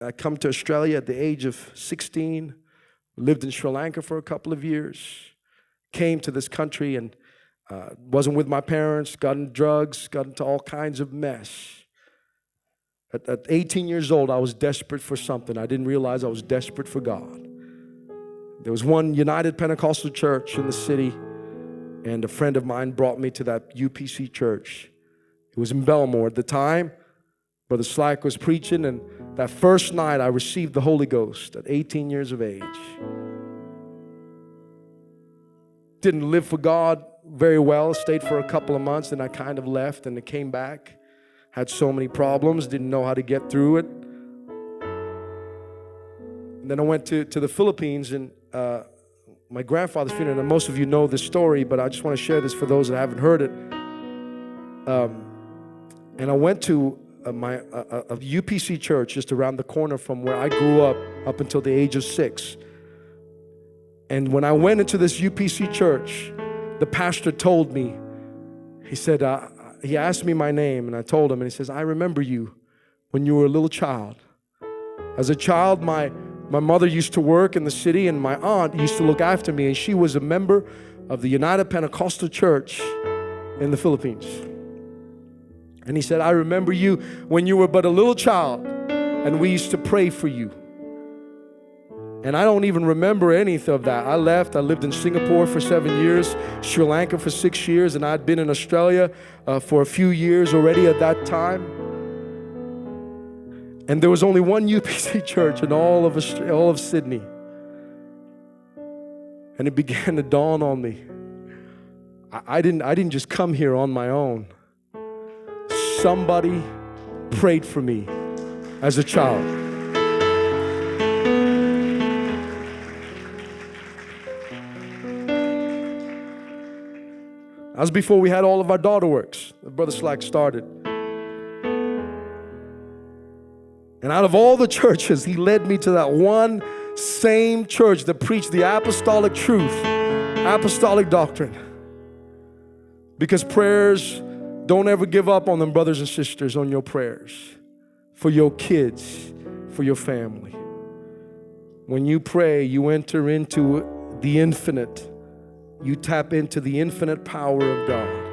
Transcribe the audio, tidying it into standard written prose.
I come to Australia at the age of 16, lived in Sri Lanka for a couple of years, came to this country and wasn't with my parents, got into drugs, got into all kinds of mess. At 18 years old, I was desperate for something. I didn't realize I was desperate for God. There was one United Pentecostal church in the city, and a friend of mine brought me to that UPC church. It was in Belmore at the time. Brother Slack was preaching, and that first night I received the Holy Ghost at 18 years of age. Didn't live for God very well, stayed for a couple of months, then I kind of left and I came back. Had so many problems, didn't know how to get through it. And then I went to the Philippines, and my grandfather's funeral, and most of you know this story, but I just want to share this for those that haven't heard it. And I went to a UPC church just around the corner from where I grew up until the age of 6. And when I went into this UPC church, the pastor told me, he said, he asked me my name, and I told him, and he says, I remember you when you were a little child. As a child, my mother used to work in the city, and my aunt used to look after me, and she was a member of the United Pentecostal Church in the Philippines. And he said, I remember you when you were but a little child, and we used to pray for you. And I don't even remember anything of that. I left. I lived in Singapore for 7 years, Sri Lanka for 6 years, and I'd been in Australia for a few years already at that time. And there was only one UPC church in all of Sydney. And it began to dawn on me. I didn't just come here on my own. Somebody prayed for me as a child. That was before we had all of our daughter works that Brother Slack started. And out of all the churches, he led me to that one same church that preached the apostolic truth, apostolic doctrine. Because prayers, don't ever give up on them, brothers and sisters, on your prayers. For your kids, for your family. When you pray, you enter into the infinite. You tap into the infinite power of God.